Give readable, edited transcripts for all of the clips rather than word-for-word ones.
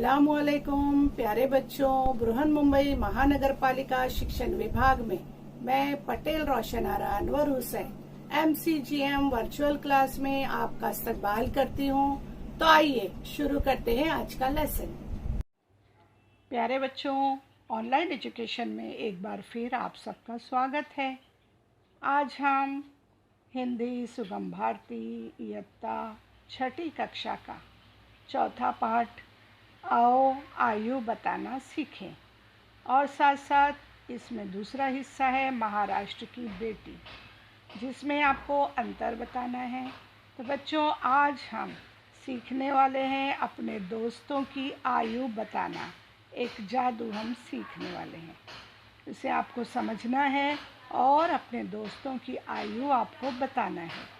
अस्सलामुअलैकुम प्यारे बच्चों, बृहन मुंबई महानगर पालिका शिक्षण विभाग में मैं Patel Roshan Ara Anwar Hussain MCGM virtual class में आपका इस्तकबाल करती हूँ। तो आइए शुरू करते हैं आज का लेसन। प्यारे बच्चों, ऑनलाइन एजुकेशन में एक बार फिर आप सबका स्वागत है। आज हम हिंदी सुगम भारती इयत्ता छठी कक्षा का चौथा पाठ आओ आयु बताना सीखें, और साथ साथ इसमें दूसरा हिस्सा है महाराष्ट्र की बेटी, जिसमें आपको अंतर बताना है। तो बच्चों, आज हम सीखने वाले हैं अपने दोस्तों की आयु बताना। एक जादू हम सीखने वाले हैं, इसे आपको समझना है और अपने दोस्तों की आयु आपको बताना है।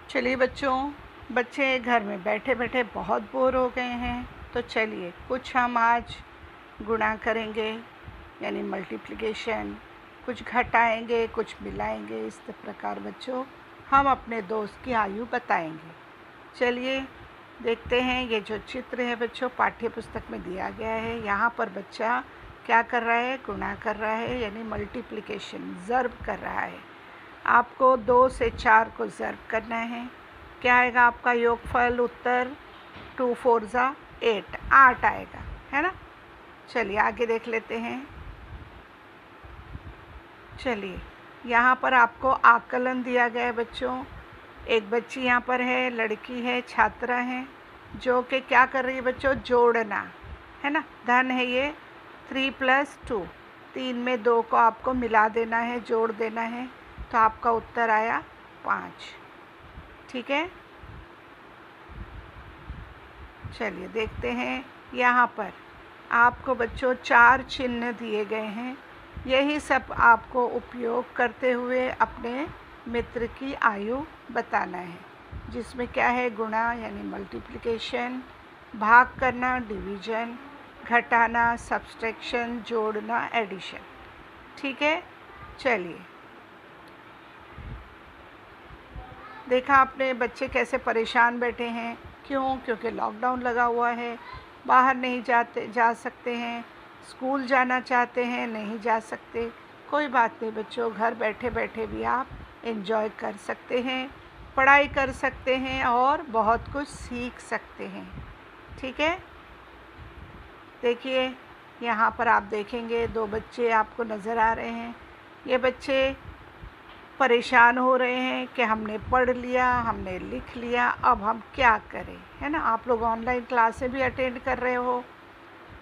चलिए बच्चे घर में बैठे बैठे बहुत बोर हो गए हैं, तो चलिए कुछ हम आज गुणा करेंगे यानी मल्टीप्लिकेशन, कुछ घटाएंगे कुछ मिलाएंगे। इस प्रकार बच्चों हम अपने दोस्त की आयु बताएंगे। चलिए देखते हैं। ये जो चित्र है बच्चों पाठ्य पुस्तक में दिया गया है। यहाँ पर बच्चा क्या कर रहा है? गुणा कर रहा है यानी मल्टीप्लिकेशन, ज़र्ब कर रहा है। आपको 2 से 4 को ज़र्ब करना है। क्या आएगा आपका योगफल? उत्तर 2 4 ज़ा 8, 8 आएगा, है ना। चलिए आगे देख लेते हैं। चलिए यहाँ पर आपको आकलन दिया गया है बच्चों। एक बच्ची यहाँ पर है, लड़की है, छात्रा है, जो कि क्या कर रही है बच्चों? जोड़ना, है ना। धन है ये 3 + 2, 3 में 2 को आपको मिला देना है, जोड़ देना है। तो आपका उत्तर आया 5। ठीक है। चलिए देखते हैं। यहाँ पर आपको बच्चों 4 चिन्ह दिए गए हैं। यही सब आपको उपयोग करते हुए अपने मित्र की आयु बताना है, जिसमें क्या है? गुणा यानी मल्टीप्लिकेशन, भाग करना डिवीजन, घटाना सब्सट्रैक्शन, जोड़ना एडिशन। ठीक है। चलिए देखा आपने बच्चे कैसे परेशान बैठे हैं। क्यों? क्योंकि लॉकडाउन लगा हुआ है, बाहर नहीं जा सकते हैं, स्कूल जाना चाहते हैं नहीं जा सकते। कोई बात नहीं बच्चों, घर बैठे बैठे भी आप एंजॉय कर सकते हैं, पढ़ाई कर सकते हैं और बहुत कुछ सीख सकते हैं। ठीक है। देखिए यहाँ पर आप देखेंगे 2 बच्चे आपको नज़र आ रहे हैं। ये बच्चे परेशान हो रहे हैं कि हमने पढ़ लिया, हमने लिख लिया, अब हम क्या करें, है ना। आप लोग ऑनलाइन क्लासें भी अटेंड कर रहे हो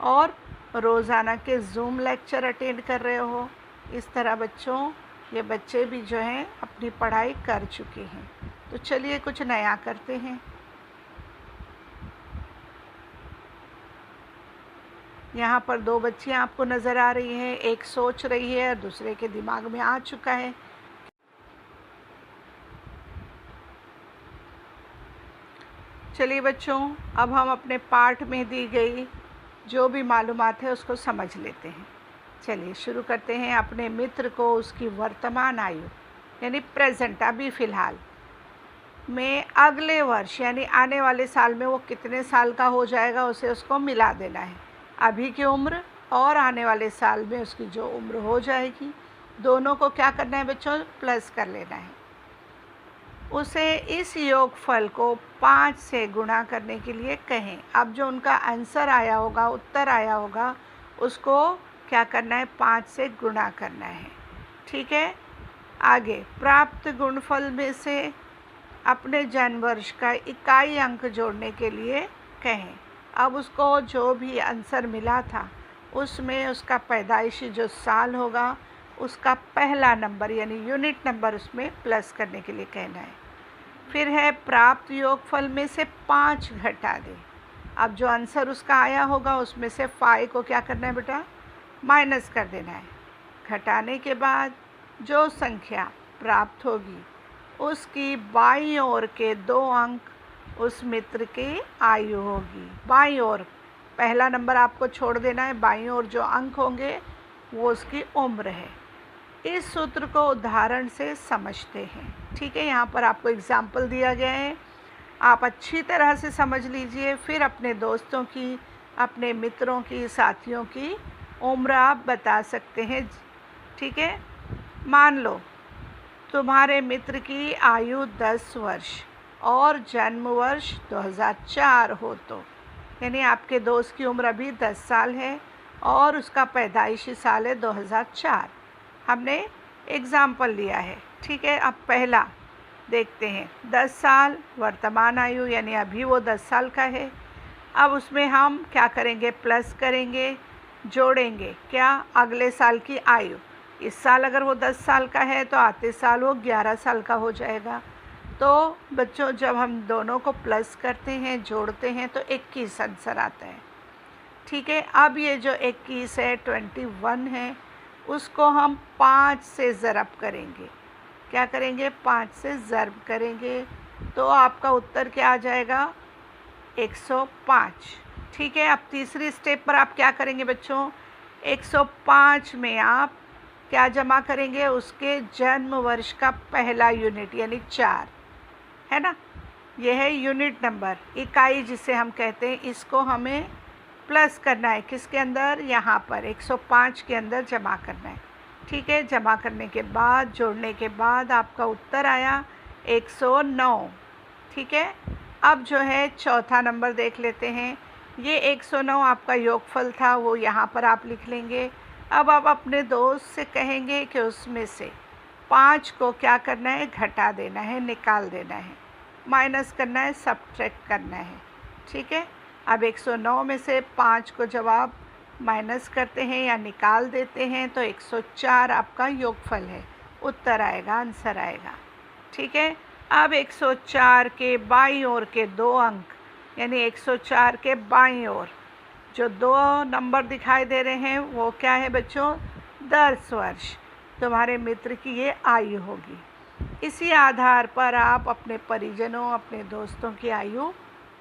और रोज़ाना के ज़ूम लेक्चर अटेंड कर रहे हो। इस तरह बच्चों ये बच्चे भी जो हैं अपनी पढ़ाई कर चुके हैं। तो चलिए कुछ नया करते हैं। यहाँ पर 2 बच्चियाँ आपको नज़र आ रही हैं, एक सोच रही है और दूसरे के दिमाग में आ चुका है। चलिए बच्चों, अब हम अपने पाठ में दी गई जो भी मालूमात है उसको समझ लेते हैं। चलिए शुरू करते हैं। अपने मित्र को उसकी वर्तमान आयु यानी प्रेजेंट, अभी फ़िलहाल में, अगले वर्ष यानी आने वाले साल में वो कितने साल का हो जाएगा उसे उसको मिला देना है। अभी की उम्र और आने वाले साल में उसकी जो उम्र हो जाएगी, दोनों को क्या करना है बच्चों? प्लस कर लेना है। उसे इस योगफल को 5 से गुणा करने के लिए कहें। अब जो उनका आंसर आया होगा, उत्तर आया होगा, उसको क्या करना है? 5 से गुणा करना है। ठीक है। आगे प्राप्त गुणफल में से अपने जन्म वर्ष का इकाई अंक जोड़ने के लिए कहें। अब उसको जो भी आंसर मिला था उसमें उसका पैदाइशी जो साल होगा उसका पहला नंबर यानी यूनिट नंबर उसमें प्लस करने के लिए कहना है। फिर है प्राप्त योगफल में से 5 घटा दें। अब जो आंसर उसका आया होगा उसमें से 5 को क्या करना है बेटा? माइनस कर देना है। घटाने के बाद जो संख्या प्राप्त होगी उसकी बाईं ओर के 2 अंक उस मित्र की आयु होगी। बाईं ओर पहला नंबर आपको छोड़ देना है, बाईं ओर जो अंक होंगे वो उसकी उम्र है। इस सूत्र को उदाहरण से समझते हैं। ठीक है, यहाँ पर आपको एग्जाम्पल दिया गया है, आप अच्छी तरह से समझ लीजिए, फिर अपने दोस्तों की, अपने मित्रों की, साथियों की उम्र आप बता सकते हैं। ठीक है, मान लो तुम्हारे मित्र की आयु 10 वर्ष और जन्म वर्ष 2004 हो, तो यानी आपके दोस्त की उम्र अभी 10 साल है और उसका पैदाइशी साल है 2004। हमने एग्ज़ाम्पल लिया है। ठीक है, अब पहला देखते हैं, 10 साल वर्तमान आयु, यानी अभी वो 10 साल का है। अब उसमें हम क्या करेंगे, प्लस करेंगे, जोड़ेंगे क्या, अगले साल की आयु। इस साल अगर वो 10 साल का है तो आते साल वो 11 साल का हो जाएगा। तो बच्चों जब हम दोनों को प्लस करते हैं, जोड़ते हैं, तो 21 आंसर आता है। ठीक है, अब ये जो 21 है, 21 है, उसको हम 5 से ज़रब करेंगे। क्या करेंगे, 5 से ज़रब करेंगे, तो आपका उत्तर क्या आ जाएगा, 105। ठीक है, अब तीसरी स्टेप पर आप क्या करेंगे बच्चों, 105 में आप क्या जमा करेंगे, उसके जन्म वर्ष का पहला यूनिट यानी 4, है ना, यह है यूनिट नंबर, इकाई जिसे हम कहते हैं। इसको हमें प्लस करना है, किसके अंदर, यहाँ पर 105 के अंदर जमा करना है। ठीक है, जमा करने के बाद, जोड़ने के बाद आपका उत्तर आया 109। ठीक है, अब जो है चौथा नंबर देख लेते हैं। ये 109 आपका योगफल था, वो यहाँ पर आप लिख लेंगे। अब आप अपने दोस्त से कहेंगे कि उसमें से 5 को क्या करना है, घटा देना है, निकाल देना है, माइनस करना है, सब्ट्रैक्ट करना है। ठीक है, अब 109 में से 5 को जब आप माइनस करते हैं या निकाल देते हैं तो 104 आपका योगफल है, उत्तर आएगा, आंसर आएगा। ठीक है, अब 104 के बाईं ओर के 2 अंक, यानी 104 के बाईं ओर जो 2 नंबर दिखाई दे रहे हैं वो क्या है बच्चों, 10 वर्ष तुम्हारे मित्र की ये आयु होगी। इसी आधार पर आप अपने परिजनों, अपने दोस्तों की आयु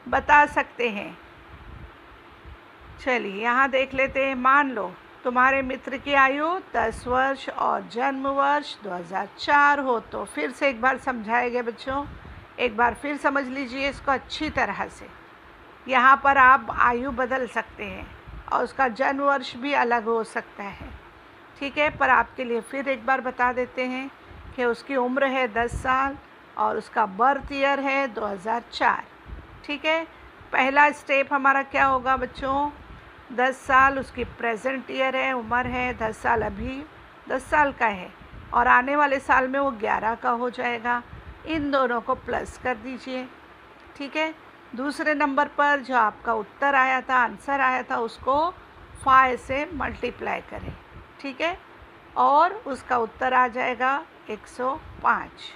बता सकते हैं। चलिए यहाँ देख लेते हैं, मान लो तुम्हारे मित्र की आयु 10 वर्ष और जन्म वर्ष 2004 हो, तो फिर से एक बार समझाया गया बच्चों, एक बार फिर समझ लीजिए इसको अच्छी तरह से। यहाँ पर आप आयु बदल सकते हैं और उसका जन्म वर्ष भी अलग हो सकता है। ठीक है, पर आपके लिए फिर एक बार बता देते हैं कि उसकी उम्र है 10 साल और उसका बर्थ ईयर है 2004। ठीक है, पहला स्टेप हमारा क्या होगा बच्चों, 10 साल उसकी प्रेजेंट ईयर है, उम्र है 10 साल, अभी 10 साल का है और आने वाले साल में वो 11 का हो जाएगा। इन दोनों को प्लस कर दीजिए। ठीक है, दूसरे नंबर पर जो आपका उत्तर आया था, आंसर आया था, उसको 5 से मल्टीप्लाई करें। ठीक है, और उसका उत्तर आ जाएगा 105।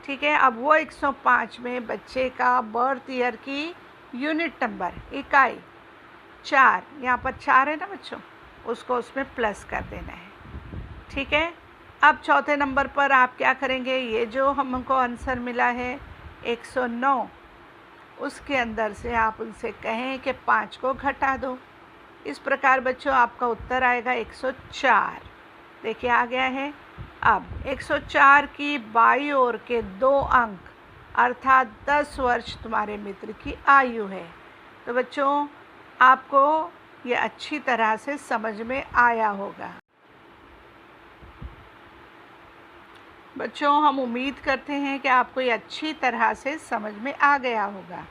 ठीक है, अब वो 105 में बच्चे का बर्थ ईयर की यूनिट नंबर, इकाई 4, यहाँ पर 4 है ना बच्चों, उसको उसमें प्लस कर देना है। ठीक है, अब चौथे नंबर पर आप क्या करेंगे, ये जो हमको आंसर मिला है 109, उसके अंदर से आप उनसे कहें कि 5 को घटा दो। इस प्रकार बच्चों आपका उत्तर आएगा 104। देखिए आ गया है। अब 104 की बाईं ओर के 2 अंक अर्थात 10 वर्ष तुम्हारे मित्र की आयु है। तो बच्चों आपको ये अच्छी तरह से समझ में आया होगा। बच्चों हम उम्मीद करते हैं कि आपको ये अच्छी तरह से समझ में आ गया होगा।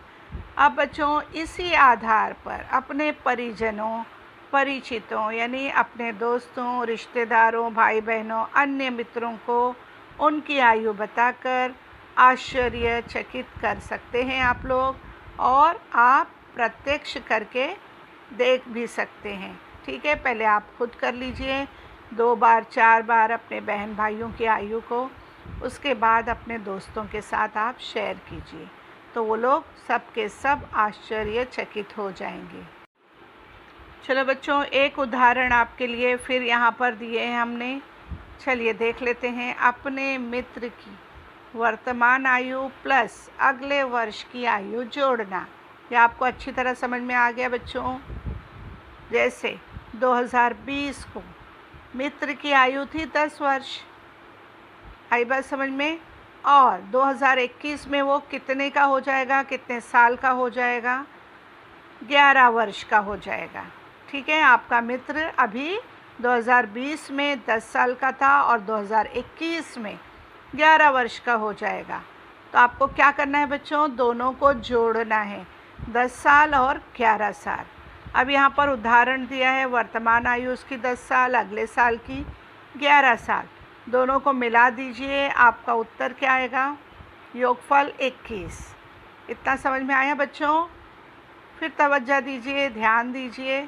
अब बच्चों इसी आधार पर अपने परिजनों, परिचितों यानी अपने दोस्तों, रिश्तेदारों, भाई बहनों, अन्य मित्रों को उनकी आयु बताकर आश्चर्यचकित कर सकते हैं आप लोग, और आप प्रत्यक्ष करके देख भी सकते हैं। ठीक है, पहले आप खुद कर लीजिए 2 बार 4 बार अपने बहन भाइयों की आयु को, उसके बाद अपने दोस्तों के साथ आप शेयर कीजिए, तो वो लोग सब के सब आश्चर्यचकित हो जाएंगे। चलो बच्चों एक उदाहरण आपके लिए फिर यहाँ पर दिए हैं हमने, चलिए देख लेते हैं। अपने मित्र की वर्तमान आयु प्लस अगले वर्ष की आयु जोड़ना। ये आपको अच्छी तरह समझ में आ गया बच्चों। जैसे 2020 को मित्र की आयु थी 10 वर्ष। आई बात समझ में? और 2021 में वो कितने का हो जाएगा, कितने साल का हो जाएगा? 11 वर्ष का हो जाएगा। ठीक है, आपका मित्र अभी 2020 में 10 साल का था और 2021 में 11 वर्ष का हो जाएगा। तो आपको क्या करना है बच्चों? दोनों को जोड़ना है, 10 साल और 11 साल। अब यहाँ पर उदाहरण दिया है, वर्तमान आयु उसकी 10 साल, अगले साल की 11 साल। दोनों को मिला दीजिए, आपका उत्तर क्या आएगा? योगफल 21। इतना समझ में आया बच्चों? फिर तवज्जो दीजिए, ध्यान दीजिए।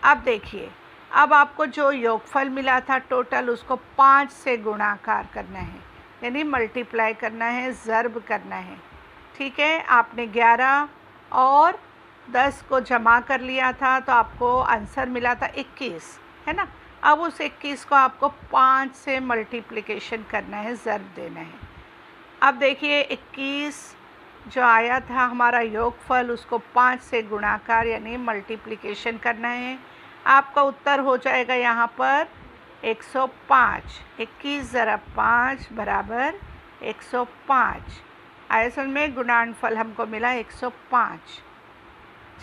अब देखिए, अब आपको जो योगफल मिला था टोटल, उसको 5 से गुणाकार करना है, यानी मल्टीप्लाई करना है, ज़र्ब करना है। ठीक है, आपने 11 और 10 को जमा कर लिया था तो आपको आंसर मिला था 21, है ना। अब उस 21 को आपको 5 से मल्टीप्लिकेशन करना है, ज़र्ब देना है। अब देखिए 21 जो आया था हमारा योगफल, उसको 5 से गुणाकार यानी मल्टीप्लिकेशन करना है। आपका उत्तर हो जाएगा यहाँ पर 105। 21 ज़रा 5 बराबर 105। आया समझ में? गुणनफल हमको मिला 105।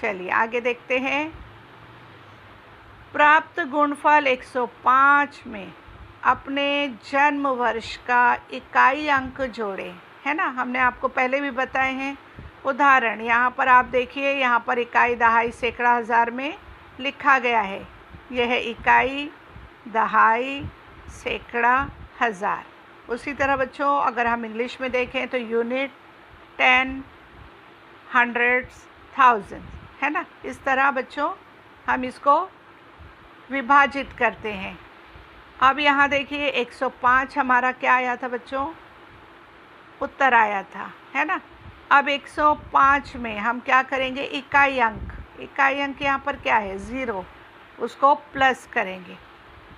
चलिए आगे देखते हैं। प्राप्त गुणफल 105 में अपने जन्म वर्ष का इकाई अंक जोड़ें, है ना। हमने आपको पहले भी बताए हैं उदाहरण। यहाँ पर आप देखिए, यहाँ पर इकाई, दहाई, सैकड़ा, हज़ार में लिखा गया है। यह है इकाई, दहाई, सैकड़ा, हज़ार। उसी तरह बच्चों अगर हम इंग्लिश में देखें तो यूनिट, 10, हंड्रेड्स, थाउजेंड, है ना। इस तरह बच्चों हम इसको विभाजित करते हैं। अब यहाँ देखिए 105 हमारा क्या आया था बच्चों? उत्तर आया था, है ना। अब 105 में हम क्या करेंगे? इकाई अंक, इकाई अंक यहाँ पर क्या है? 0, उसको प्लस करेंगे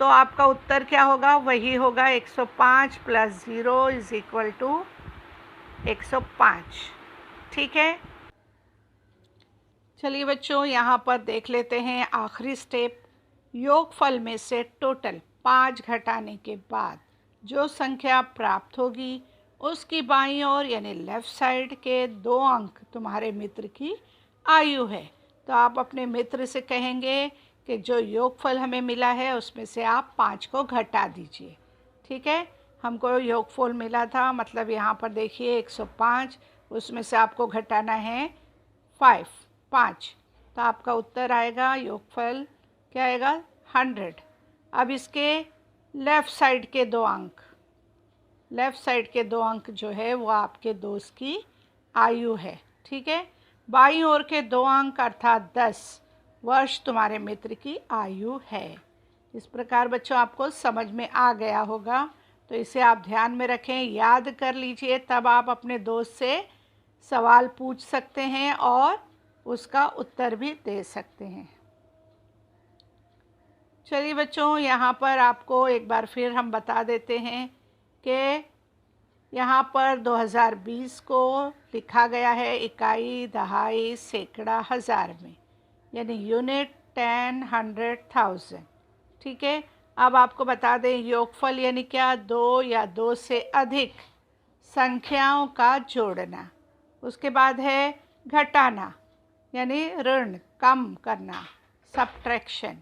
तो आपका उत्तर क्या होगा? वही होगा 105 + 0 = 105। ठीक है, चलिए बच्चों यहाँ पर देख लेते हैं आखिरी स्टेप। योगफल में से टोटल 5 घटाने के बाद जो संख्या प्राप्त होगी उसकी बाईं ओर यानी लेफ़्ट साइड के 2 अंक तुम्हारे मित्र की आयु है। तो आप अपने मित्र से कहेंगे कि जो योगफल हमें मिला है उसमें से आप 5 को घटा दीजिए। ठीक है, हमको योगफल मिला था, मतलब यहाँ पर देखिए 105, उसमें से आपको घटाना है 5। तो आपका उत्तर आएगा, योगफल क्या आएगा? 100। अब इसके लेफ़्ट साइड के 2 अंक, लेफ़्ट साइड के 2 अंक जो है वो आपके दोस्त की आयु है। ठीक है, बाईं ओर के 2 अंक अर्थात 10 वर्ष तुम्हारे मित्र की आयु है। इस प्रकार बच्चों आपको समझ में आ गया होगा, तो इसे आप ध्यान में रखें, याद कर लीजिए, तब आप अपने दोस्त से सवाल पूछ सकते हैं और उसका उत्तर भी दे सकते हैं। चलिए बच्चों यहाँ पर आपको एक बार फिर हम बता देते हैं कि यहाँ पर 2020 को लिखा गया है इकाई, दहाई, सैकड़ा, हज़ार में, यानी यूनिट, 10, 100, 1000। ठीक है, अब आपको बता दें योगफल यानी क्या? 2 या 2 से अधिक संख्याओं का जोड़ना। उसके बाद है घटाना यानी ऋण, कम करना, सब्ट्रैक्शन।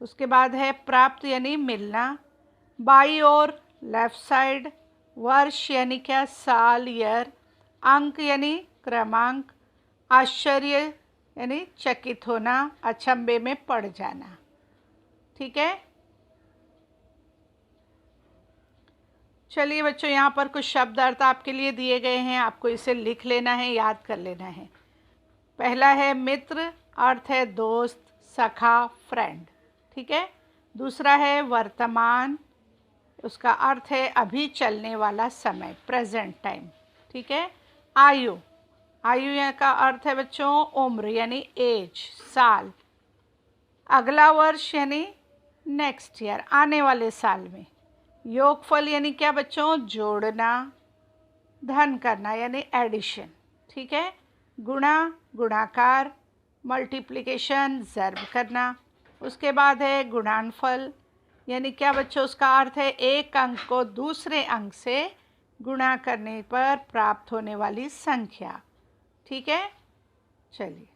उसके बाद है प्राप्त यानी मिलना। बाई ओर लेफ़्ट साइड वर्ष यानी क्या? साल, ईयर। अंक यानी क्रमांक। आश्चर्य यानी चकित होना, अचंभे में पड़ जाना। ठीक है, चलिए बच्चों यहाँ पर कुछ शब्द अर्थ आपके लिए दिए गए हैं, आपको इसे लिख लेना है, याद कर लेना है। पहला है मित्र, अर्थ है दोस्त, सखा, फ्रेंड। ठीक है, दूसरा है वर्तमान, उसका अर्थ है अभी चलने वाला समय, प्रेजेंट टाइम। ठीक है, आयु, आयु का अर्थ है बच्चों उम्र यानी एज, साल। अगला वर्ष यानी नेक्स्ट ईयर, आने वाले साल में। योगफल यानी क्या बच्चों? जोड़ना, धन करना यानी एडिशन। ठीक है, गुणा, गुणाकार, मल्टीप्लिकेशन, ज़र्ब करना। उसके बाद है गुणनफल यानी क्या बच्चों, उसका अर्थ है एक अंक को दूसरे अंक से गुणा करने पर प्राप्त होने वाली संख्या। ठीक है, चलिए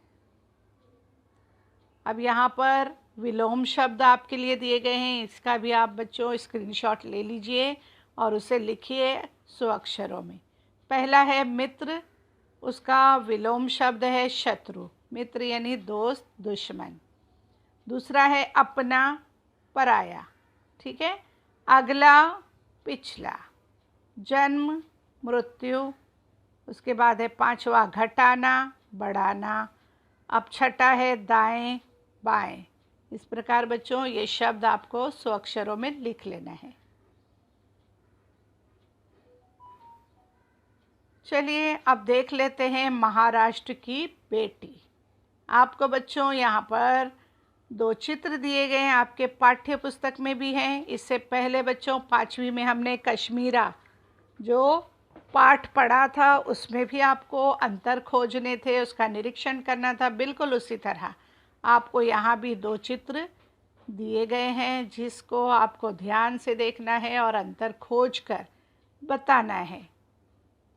अब यहाँ पर विलोम शब्द आपके लिए दिए गए हैं, इसका भी आप बच्चों स्क्रीनशॉट ले लीजिए और उसे लिखिए स्वअक्षरों में। पहला है मित्र, उसका विलोम शब्द है शत्रु, मित्र यानी दोस्त, दुश्मन। दूसरा है अपना, पराया। ठीक है, अगला, पिछला। जन्म, मृत्यु। उसके बाद है पांचवा घटाना, बढ़ाना। अब छठा है दाएं, बाएं। इस प्रकार बच्चों ये शब्द आपको स्वअक्षरों में लिख लेना है। चलिए अब देख लेते हैं महाराष्ट्र की बेटी। आपको बच्चों यहाँ पर 2 चित्र दिए गए हैं, आपके पाठ्य पुस्तक में भी हैं। इससे पहले बच्चों 5वीं में हमने कश्मीरा जो पाठ पढ़ा था उसमें भी आपको अंतर खोजने थे, उसका निरीक्षण करना था। बिल्कुल उसी तरह आपको यहाँ भी 2 चित्र दिए गए हैं जिसको आपको ध्यान से देखना है और अंतर खोज कर बताना है।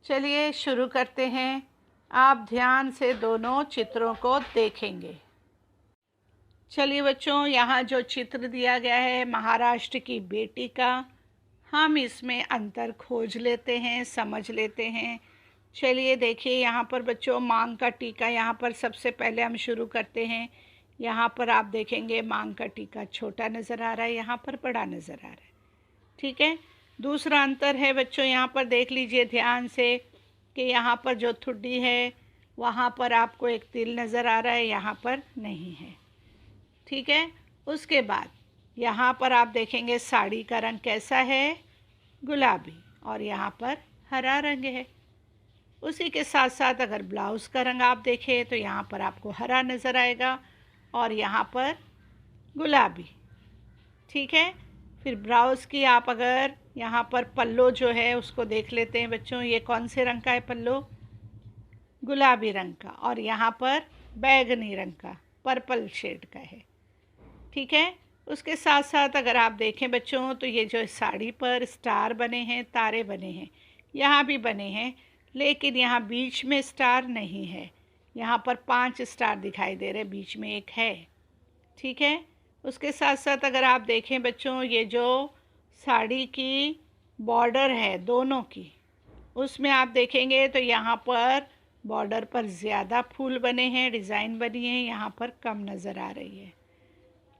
चलिए शुरू करते हैं। आप ध्यान से दोनों चित्रों को देखेंगे। चलिए बच्चों, यहाँ जो चित्र दिया गया है महाराष्ट्र की बेटी का, हम इसमें अंतर खोज लेते हैं, समझ लेते हैं। चलिए देखिए यहाँ पर बच्चों मांग का टीका, यहाँ पर सबसे पहले हम शुरू करते हैं। यहाँ पर आप देखेंगे मांग का टीका छोटा नज़र आ रहा है, यहाँ पर बड़ा नज़र आ रहा है। ठीक है, दूसरा अंतर है बच्चों, यहाँ पर देख लीजिए ध्यान से कि यहाँ पर जो ठुड्डी है वहाँ पर आपको एक तिल नज़र आ रहा है, यहाँ पर नहीं है। ठीक है, उसके बाद यहाँ पर आप देखेंगे साड़ी का रंग कैसा है, गुलाबी, और यहाँ पर हरा रंग है। उसी के साथ साथ अगर ब्लाउज़ का रंग आप देखें तो यहाँ पर आपको हरा नज़र आएगा और यहाँ पर गुलाबी। ठीक है, फिर ब्लाउज़ की आप अगर यहाँ पर पल्लो जो है उसको देख लेते हैं बच्चों, ये कौन से रंग का है पल्लो, गुलाबी रंग का, और यहाँ पर बैगनी रंग का, पर्पल शेड का है। ठीक है, उसके साथ साथ अगर आप देखें बच्चों तो ये जो साड़ी पर स्टार बने हैं, तारे बने हैं, यहाँ भी बने हैं, लेकिन यहाँ बीच में स्टार नहीं है। यहाँ पर 5 स्टार दिखाई दे रहे, बीच में एक है। ठीक है, उसके साथ साथ अगर आप देखें बच्चों ये जो साड़ी की बॉर्डर है दोनों की, उसमें आप देखेंगे तो यहाँ पर बॉर्डर पर ज़्यादा फूल बने हैं, डिज़ाइन बनी है, यहाँ पर कम नज़र आ रही है।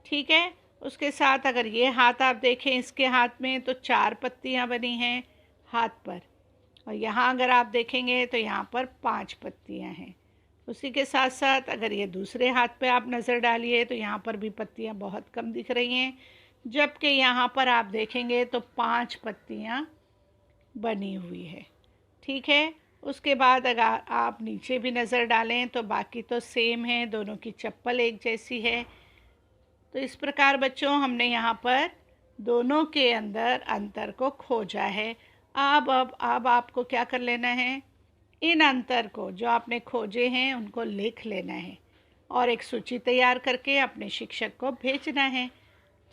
ठीक है, उसके साथ अगर ये हाथ आप देखें, इसके हाथ में तो 4 पत्तियाँ बनी हैं हाथ पर, और यहाँ अगर आप देखेंगे तो यहाँ पर 5 पत्तियाँ हैं। उसी के साथ साथ अगर ये दूसरे हाथ पे आप नज़र डालिए तो यहाँ पर भी पत्तियाँ बहुत कम दिख रही हैं, जबकि यहाँ पर आप देखेंगे तो 5 पत्तियाँ बनी हुई है। ठीक है, उसके बाद अगर आप नीचे भी नज़र डालें तो बाकी तो सेम है, दोनों की चप्पल एक जैसी है। तो इस प्रकार बच्चों हमने यहाँ पर दोनों के अंदर अंतर को खोजा है। अब आपको क्या कर लेना है, इन अंतर को जो आपने खोजे हैं उनको लिख लेना है और एक सूची तैयार करके अपने शिक्षक को भेजना है।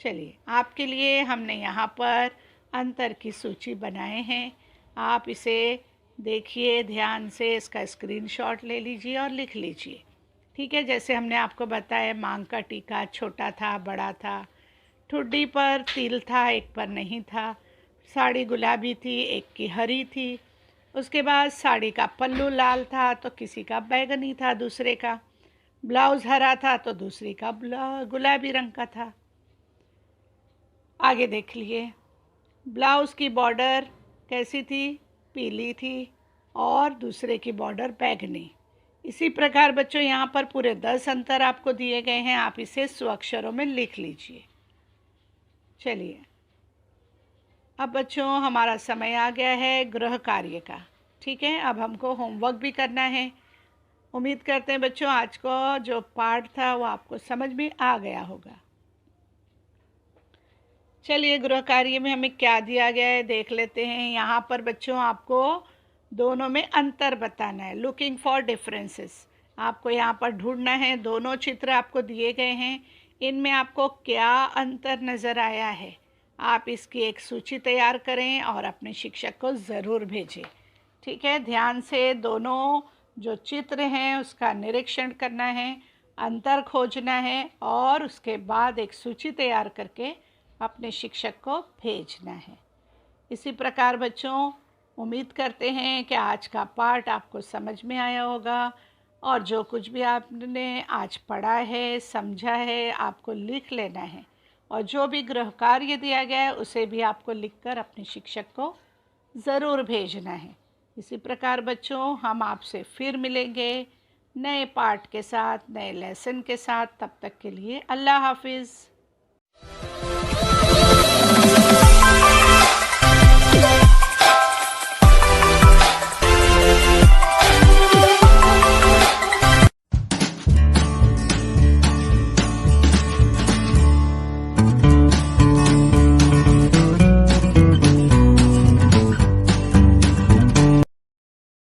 चलिए आपके लिए हमने यहाँ पर अंतर की सूची बनाए हैं, आप इसे देखिए ध्यान से, इसका स्क्रीनशॉट ले लीजिए और लिख लीजिए। ठीक है, जैसे हमने आपको बताया मांग का टीका छोटा था, बड़ा था, ठुड्डी पर तिल था, एक पर नहीं था, साड़ी गुलाबी थी, एक की हरी थी, उसके बाद साड़ी का पल्लू लाल था तो किसी का बैगनी था, दूसरे का ब्लाउज़ हरा था तो दूसरी का गुलाबी रंग का था। आगे देख लिए, ब्लाउज़ की बॉर्डर कैसी थी, पीली थी, और दूसरे की बॉर्डर बैगनी। इसी प्रकार बच्चों यहाँ पर पूरे 10 अंतर आपको दिए गए हैं, आप इसे स्वअक्षरों में लिख लीजिए। चलिए अब बच्चों हमारा समय आ गया है गृह कार्य का। ठीक है, अब हमको होमवर्क भी करना है। उम्मीद करते हैं बच्चों आज को जो पाठ था वो आपको समझ में आ गया होगा। चलिए गृह कार्य में हमें क्या दिया गया है देख लेते हैं। यहाँ पर बच्चों आपको दोनों में अंतर बताना है, लुकिंग फॉर डिफरेंसेस। आपको यहाँ पर ढूंढना है, दोनों चित्र आपको दिए गए हैं, इनमें आपको क्या अंतर नज़र आया है आप इसकी एक सूची तैयार करें और अपने शिक्षक को ज़रूर भेजें। ठीक है, ध्यान से दोनों जो चित्र हैं उसका निरीक्षण करना है, अंतर खोजना है और उसके बाद एक सूची तैयार करके अपने शिक्षक को भेजना है। इसी प्रकार बच्चों, उम्मीद करते हैं कि आज का पाठ आपको समझ में आया होगा और जो कुछ भी आपने आज पढ़ा है, समझा है, आपको लिख लेना है और जो भी गृह कार्य दिया गया है उसे भी आपको लिखकर अपने शिक्षक को ज़रूर भेजना है। इसी प्रकार बच्चों, हम आपसे फिर मिलेंगे नए पाठ के साथ, नए लेसन के साथ। तब तक के लिए अल्लाह हाफिज़।